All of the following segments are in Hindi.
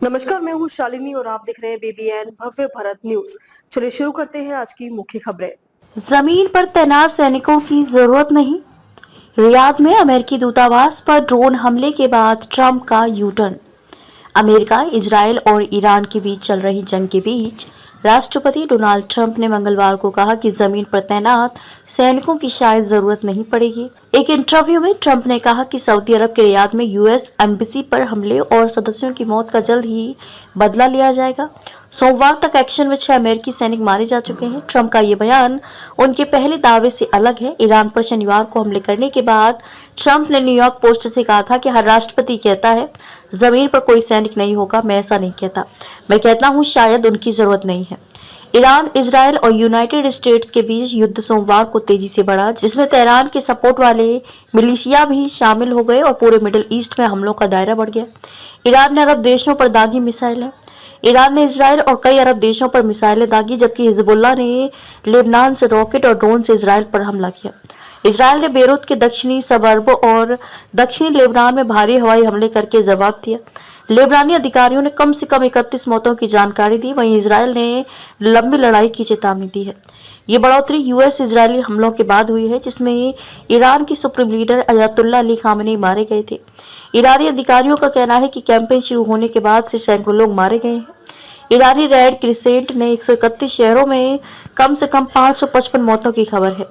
नमस्कार, मैं हूँ शालिनी और आप देख रहे हैं बीबीएन भव्य भारत न्यूज। चलिए शुरू करते हैं आज की मुख्य खबरें। जमीन पर तैनात सैनिकों की जरूरत नहीं। रियाद में अमेरिकी दूतावास पर ड्रोन हमले के बाद ट्रंप का यू टर्न। अमेरिका, इजरायल और ईरान के बीच चल रही जंग के बीच राष्ट्रपति डोनाल्ड ट्रंप ने मंगलवार को कहा कि जमीन पर तैनात सैनिकों की शायद जरूरत नहीं पड़ेगी। एक इंटरव्यू में ट्रंप ने कहा कि सऊदी अरब के रियाद में यूएस एम्बेसी पर हमले और सदस्यों की मौत का जल्द ही बदला लिया जाएगा। सोमवार तक एक्शन में 6 अमेरिकी सैनिक मारे जा चुके हैं। ट्रंप का ये बयान उनके पहले दावे से अलग है। ईरान पर शनिवार को हमले करने के बाद ट्रंप ने न्यूयॉर्क पोस्ट से कहा था कि हर राष्ट्रपति कहता है जमीन पर कोई सैनिक नहीं होगा। मैं ऐसा नहीं कहता, मैं कहता हूं शायद उनकी जरूरत नहीं है। ईरान, इजरायल और यूनाइटेड स्टेट्स के बीच युद्ध सोमवार को तेजी से बढ़ा, जिसमें तेहरान के सपोर्ट वाले मिलिशिया भी शामिल हो गए और पूरे मिडिल ईस्ट में हमलों का दायरा बढ़ गया। ईरान ने अरब देशों पर दागी मिसाइलें। ईरान ने इजरायल और कई अरब देशों पर मिसाइलें दागी, जबकि हिजबुल्लाह ने लेबनान से रॉकेट और ड्रोन से इजरायल पर हमला किया। इजरायल ने बेरूत के दक्षिणी सबअर्ब और दक्षिणी लेबनान में भारी हवाई हमले करके जवाब दिया। लेबनानी अधिकारियों ने कम से कम 31 मौतों की जानकारी दी। वहीं इजरायल ने लंबी लड़ाई की चेतावनी दी है। ये बढ़ोतरी यूएस इजरायली हमलों के बाद हुई है, जिसमें ईरान की supreme leader Ayatollah Ali Khamenei मारे गए थे। ईरानी अधिकारियों का कहना है कि कैंपेन शुरू होने के बाद से सैकड़ों लोग मारे गए हैं। ईरानी रेड क्रिसेंट ने 131 शहरों में कम से कम 555 मौतों की खबर है।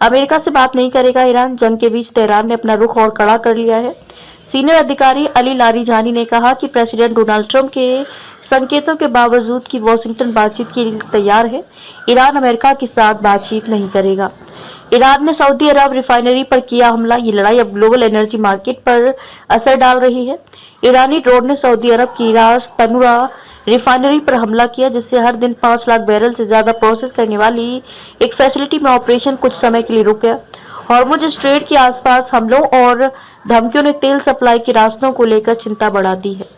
अमेरिका से बात नहीं करेगा ईरान। जंग के बीच तेहरान ने अपना रुख और कड़ा कर लिया है। सीनियर अधिकारी अली लारीजानी ने कहा कि प्रेसिडेंट डोनाल्ड ट्रंप के संकेतों के बावजूद कि वॉशिंगटन बातचीत के लिए तैयार है, ईरान अमेरिका के साथ बातचीत नहीं करेगा। ईरान ने सऊदी अरब रिफाइनरी पर किया हमला। ये लड़ाई अब ग्लोबल एनर्जी मार्केट पर असर डाल रही है। ईरानी ड्रोन ने सऊदी अरब की रास तनुरा रिफाइनरी पर हमला किया, जिससे हर दिन 5 लाख बैरल से ज्यादा प्रोसेस करने वाली एक फैसिलिटी में ऑपरेशन कुछ समय के लिए रुक गया। हॉर्मुज स्ट्रेट के आसपास हमलों और धमकियों ने तेल सप्लाई के रास्तों को लेकर चिंता बढ़ा दी है।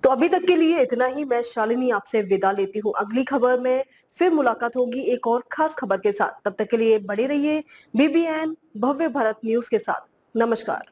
तो अभी तक के लिए इतना ही। मैं शालिनी आपसे विदा लेती हूँ। अगली खबर में फिर मुलाकात होगी एक और खास खबर के साथ। तब तक के लिए बने रहिए बीबीएन भव्य भारत न्यूज के साथ। नमस्कार।